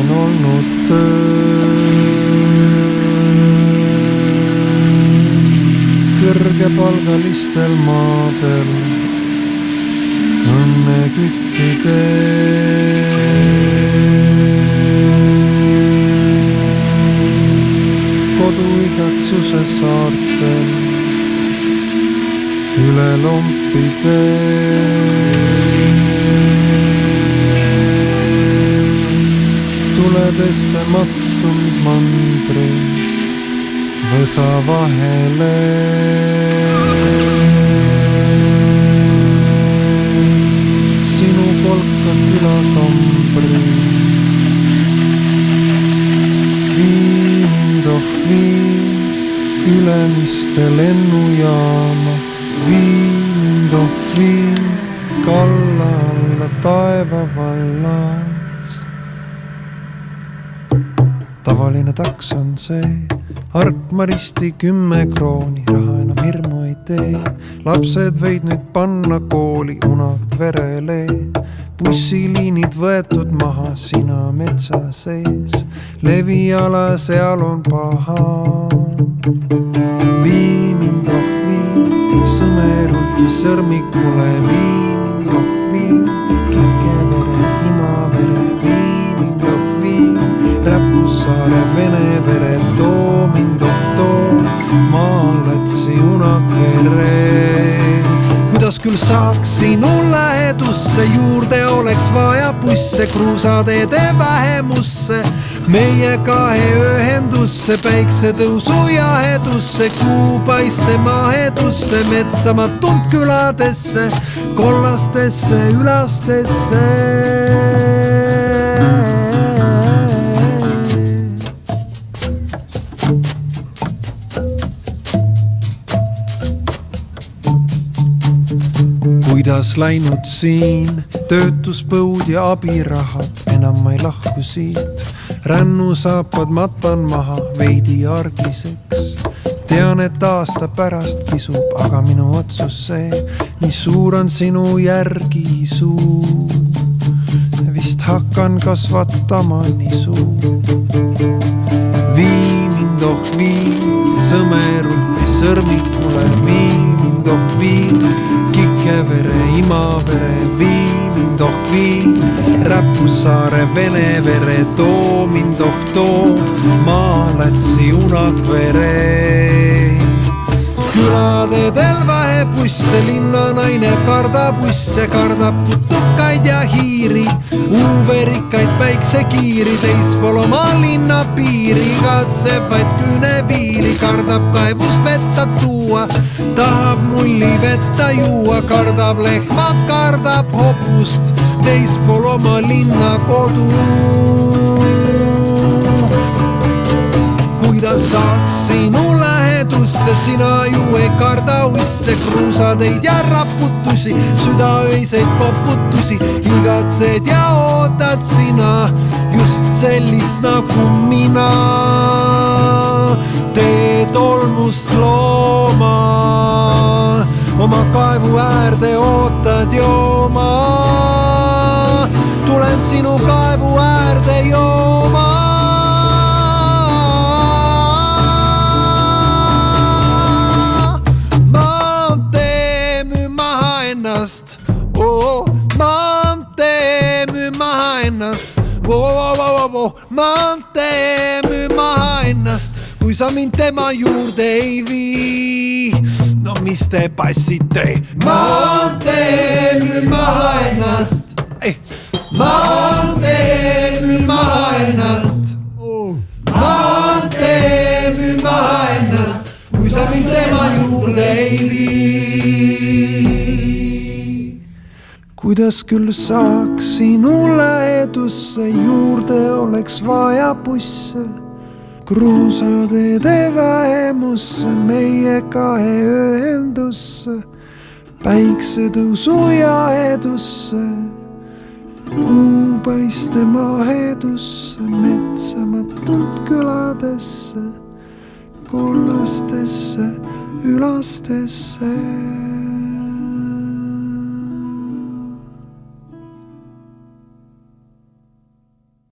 olen olnud kõrgepalgalistel maadel õnneküttide. Koduigatsuse saartel üle lompide. Tuledesse mattunud mandri võsa vahele. Sinu kolka külatambri vii mind vii Ülemiste lennujaama. Vii mind vii kalla alla taeva vallas. Tavaline taks on see, Arkmaristi 10 krooni, raha enam hirmu ei tee. Lapsed võid nüüd panna kooli Unakverele. Bussiliinid võetud maha, sina metsa sees. Leviala seal on paha. Vii mind vii, sõmerult ja sõrmikule. Vii mind vii, Kikevere, Imavere. Vii mind vii, Räpussaare, Venevere. Too mind too, Maalatsi Unakvere. Kuidas küll saaks sinu lähedusse, juurde oleks vaja busse, kruusateede vähemusse, meie kahe ühendusse, päiksetõusu jahedusse, kuupaiste mahedusse, metsamatult küladesse, kollastesse ülastesse. Kuidas läinud siin töötuspõud ja abirahad, enam ma ei lahku siit. Rännusaapad matan maha veidi argiseks. Tean, et aasta pärast kisub, aga minu otsus see, nii suur on sinu järgi suu. Vist hakkan kasvatama nisu. Vii mind vii, sõmerult ja sõrmikule. Vii mind vii, Kikevere, Imavere. Vii mind vii, Räpussaare, Venevere. Too mind too, Maalatsi Unakvere. Külateedel vähe busse, linnanaine kardab busse, kardab putukaid ja hiiri, uverikaid päiksekiiri, teispool oma linna piiri, katseb vaid küünepiiri, kardab kaevust vetta tuua, tahab mulli vetta juua, kardab lehma, kardab hobust, teispool oma linna kodu. Kuidas saaks sinu lähedusse, sina ju ei karda uisse, kruusateid ja raputusi, südaöiseid koputusi, igatsed ja ootad sina just sellist nagu mina. Teed olmust looma, oma kaevu äärde ootad jooma. Tulen sinu kaevu äärde jooma. Maantee müü maha ennast, maantee müü maha ennast, kui sa mind tema juurde ei vii. No mis te passite? Maantee müü maha ennast, maantee müü maha ennast, maantee müü maha ennast, kui sa mind tema juurde ei vii. Kuidas küll saaks sinu lähedusse, juurde oleks vaja busse, kruusateede vähemusse, meie kahe ühendusse, päiksetõusu jahedusse, kuupaiste mahedusse, metsamatult küladesse, kollastesse ülastesse.